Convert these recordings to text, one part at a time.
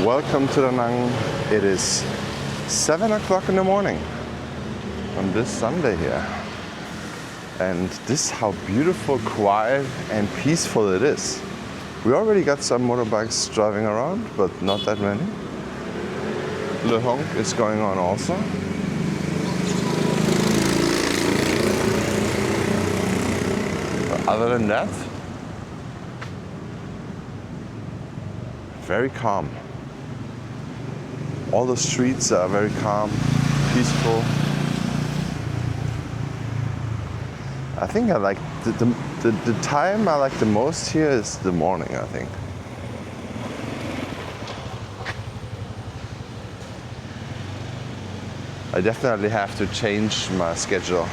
Welcome to Da Nang. It is 7 o'clock in the morning on this Sunday here. And this is how beautiful, quiet and peaceful it is. We already got some motorbikes driving around, but not that many. Le Honk is going on also. But other than that, very calm. All the streets are very calm, peaceful. I think I like the time I like the most here is the morning, I think. I definitely have to change my schedule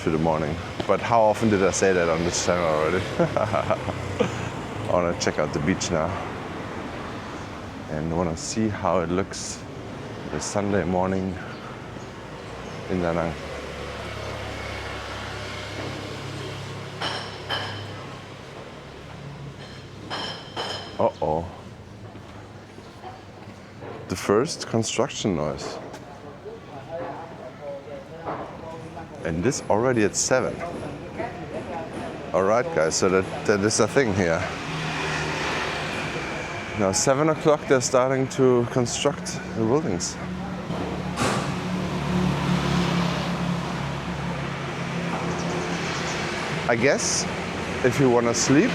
to the morning. But how often did I say that on this channel already? I want to check out the beach now. And want to see how it looks this Sunday morning in Da Nang. Uh-oh. The first construction noise. And this already at 7. Alright guys, so that is a thing here. Now 7 o'clock they're starting to construct the buildings. I guess if you want to sleep,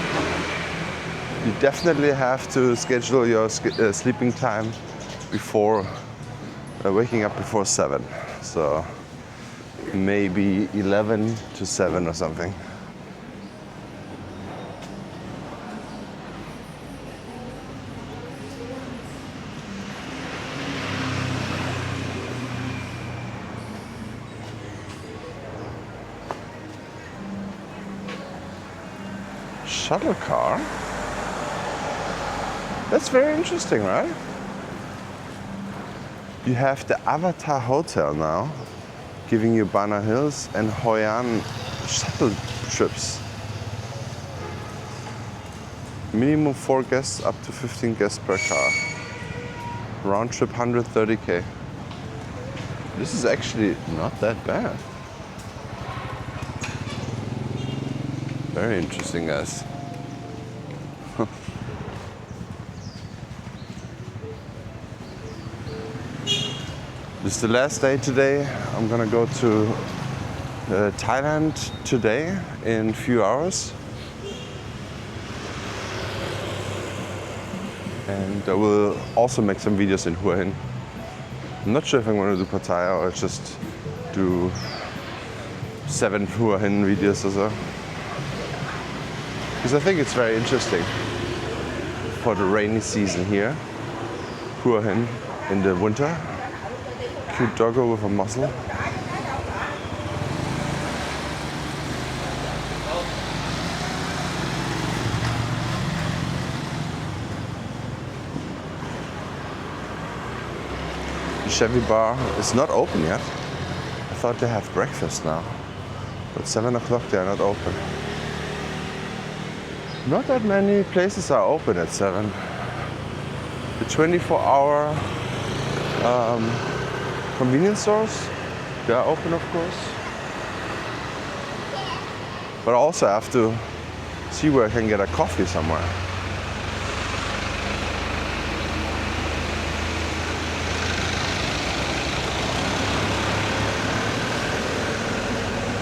you definitely have to schedule your sleeping time before waking up before 7. So maybe 11 to 7 or something. Shuttle car? That's very interesting, right? You have the Avatar Hotel now, giving you Bana Hills and Hoi An shuttle trips. Minimum 4 guests, up to 15 guests per car. Round trip 130k. This is actually not that bad. Very interesting, guys. This is the last day today. I'm gonna go to Thailand today in a few hours. And I will also make some videos in Hua Hin. I'm not sure if I'm gonna do Pattaya or just do 7 Hua Hin videos or so. Because I think it's very interesting for the rainy season here. Hua Hin in the winter. Cute doggo with a muzzle. The Chevy bar is not open yet. I thought they have breakfast now. But 7 o'clock they are not open. Not that many places are open at 7. The 24-hour convenience stores, they are open of course. But I also have to see where I can get a coffee somewhere.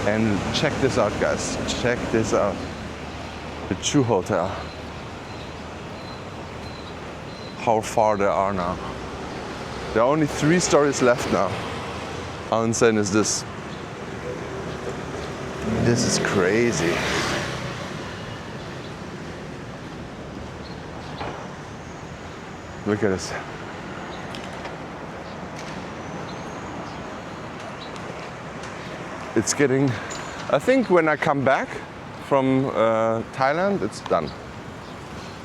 And check this out guys, check this out. The Chu Hotel. How far they are now. There are only 3 stories left now. How insane is this? This is crazy. Look at this. It's getting, I think when I come back from Thailand, it's done.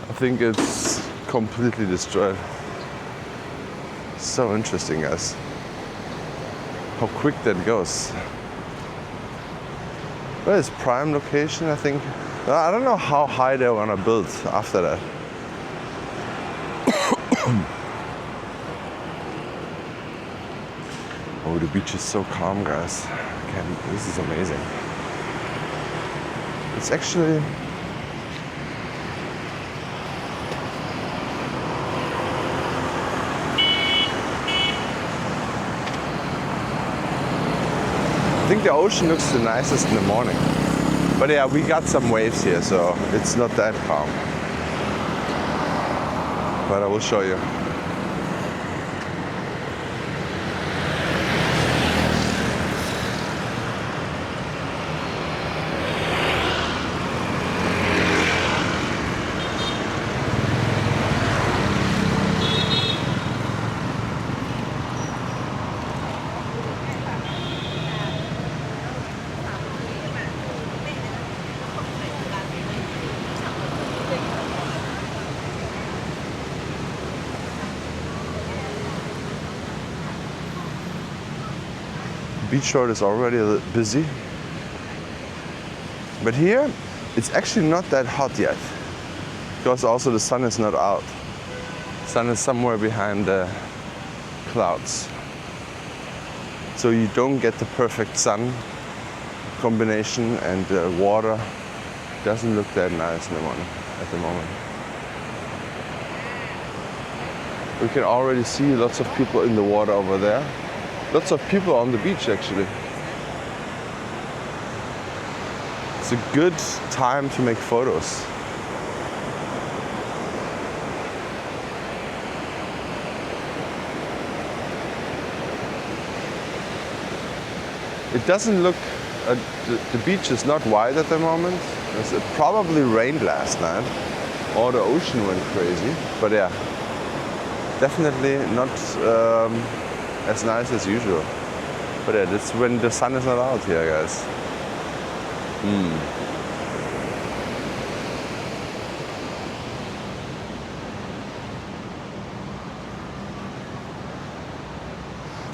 I think it's completely destroyed. So interesting, guys. How quick that goes. Well, it's prime location, I think. I don't know how high they want to build after that. Oh, the beach is so calm, guys. This is amazing. It's actually I think the ocean looks the nicest in the morning. But yeah, we got some waves here, so it's not that calm. But I will show you. Beach road is already a little busy. But here, it's actually not that hot yet. Because also the sun is not out. The sun is somewhere behind the clouds. So you don't get the perfect sun combination, and the water doesn't look that nice in the morning at the moment. We can already see lots of people in the water over there. Lots of people on the beach actually. It's a good time to make photos. It doesn't look, the beach is not wide at the moment. It probably rained last night, or the ocean went crazy. But yeah, definitely not as nice as usual. But yeah, that's when the sun is not out here, guys.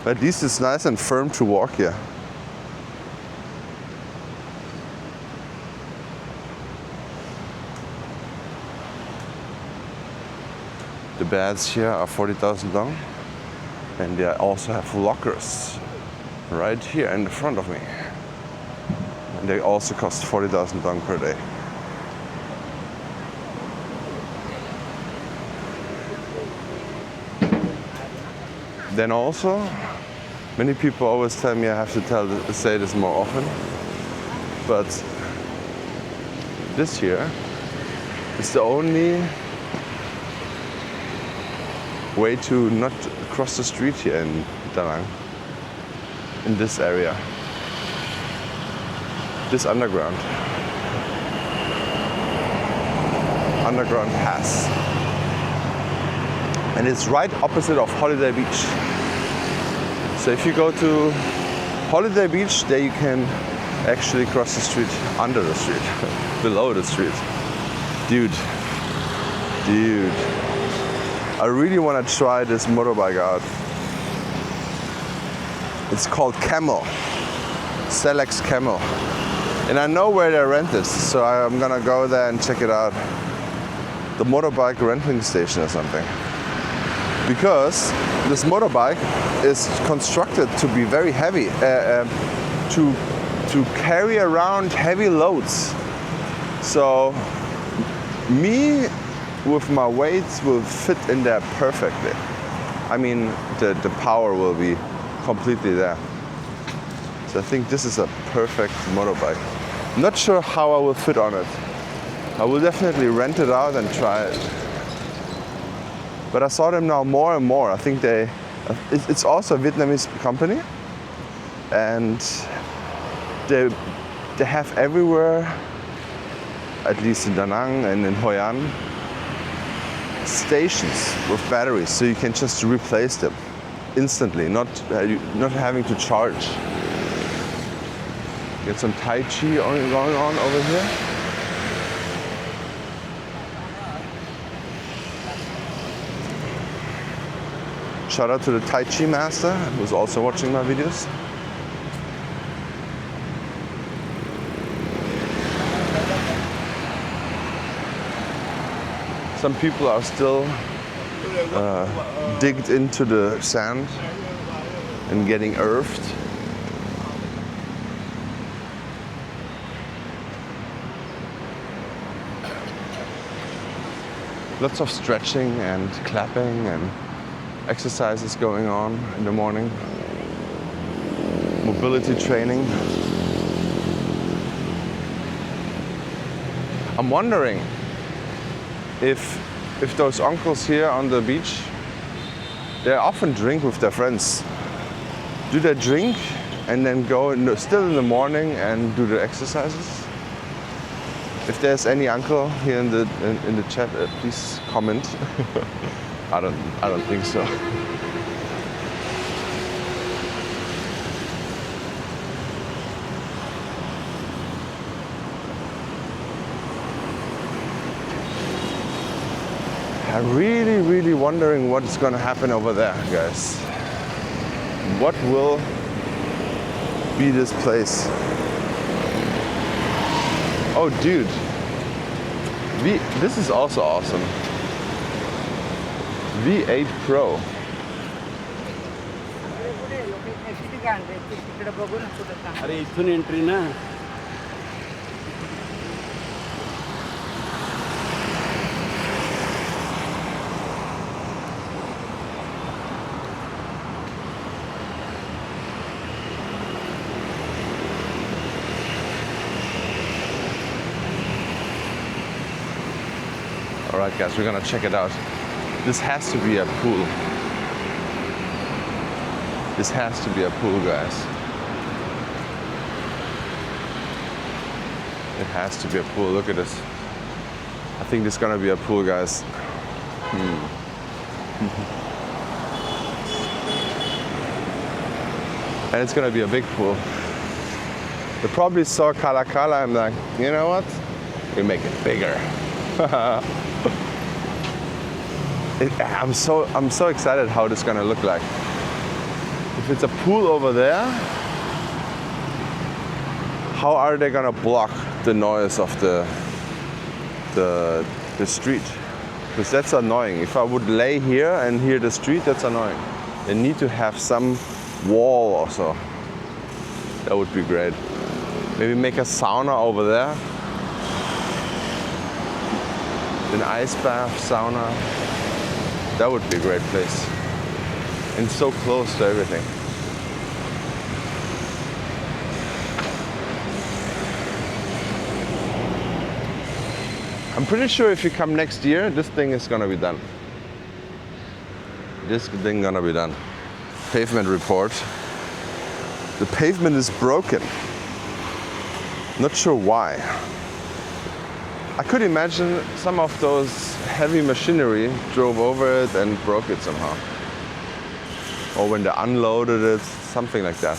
But at least it's nice and firm to walk here. The beds here are 40,000 dong, and they also have lockers right here in the front of me. And they also cost 40,000 dong per day. Then also, many people always tell me I have to say this more often, but this here is the only way to not cross the street here in Da Nang, in this area, this underground pass. And it's right opposite of Holiday Beach. So if you go to Holiday Beach, there you can actually cross the street under the street, below the street. Dude. I really want to try this motorbike out. It's called Camel, Selex Camel. And I know where they rent it, so I'm gonna go there and check it out. The motorbike renting station or something. Because this motorbike is constructed to be very heavy, to carry around heavy loads. So me with my weight will fit in there perfectly. I mean, the power will be completely there. So I think this is a perfect motorbike. Not sure how I will fit on it. I will definitely rent it out and try it. But I saw them now more and more. I think it's also a Vietnamese company, and they have everywhere, at least in Da Nang and in Hoi An, stations with batteries, so you can just replace them instantly, not having to charge. Get some Tai Chi going on over here. Shout out to the Tai Chi master who's also watching my videos. Some people are still digged into the sand and getting earthed. Lots of stretching and clapping and exercises going on in the morning. Mobility training. I'm wondering if those uncles here on the beach, they often drink with their friends. Do they drink and then go still in the morning and do the exercises? If there's any uncle here in the chat, please comment. I don't think so. I'm really wondering what's gonna happen over there, guys. What will be this place? Oh, dude. This is also awesome. V8 Pro. अरे इथून entry ना Alright guys, we're gonna check it out. This has to be a pool. This has to be a pool, guys. It has to be a pool. Look at this. I think this is gonna be a pool, guys. And it's gonna be a big pool. They probably saw Cala Cala and like, you know what? We make it bigger. I'm so excited how this is gonna look like. If it's a pool over there, how are they gonna block the noise of the street? Because that's annoying. If I would lay here and hear the street, that's annoying. They need to have some wall or so. That would be great. Maybe make a sauna over there. An ice bath, sauna. That would be a great place. And so close to everything. I'm pretty sure if you come next year, this thing is gonna be done. This thing gonna be done. Pavement report. The pavement is broken. Not sure why. I could imagine some of those heavy machinery drove over it and broke it somehow. Or when they unloaded it, something like that.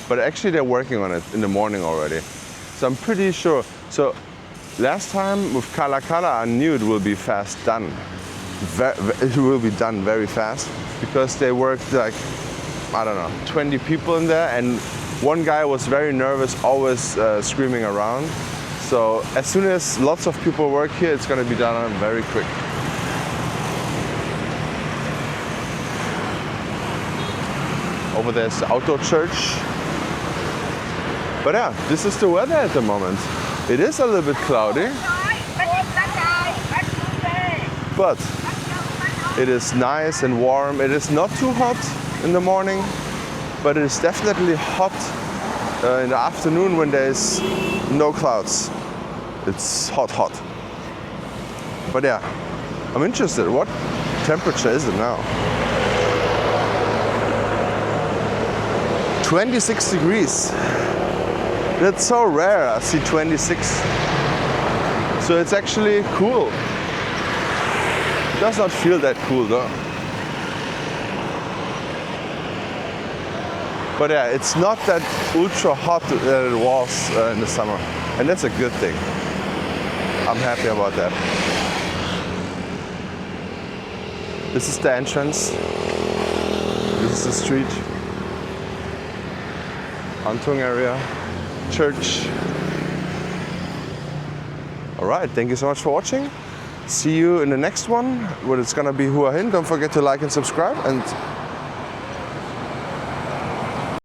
But actually they're working on it in the morning already. So I'm pretty sure. So last time with Cala Cala, I knew it will be fast done. It will be done very fast because they worked like, I don't know, 20 people in there, and one guy was very nervous, always screaming around. So as soon as lots of people work here, it's going to be done very quick. Over there's the outdoor church. But yeah, this is the weather at the moment. It is a little bit cloudy, but it is nice and warm. It is not too hot in the morning, but it is definitely hot in the afternoon when there's no clouds. It's hot. But yeah, I'm interested. What temperature is it now? 26 degrees. That's so rare, I see 26. So it's actually cool. It does not feel that cool though. But yeah, it's not that ultra hot that it was in the summer. And that's a good thing. I'm happy about that. This is the entrance. This is the street. Antung area. Church. All right, thank you so much for watching. See you in the next one, where it's gonna be Hua Hin. Don't forget to like and subscribe, and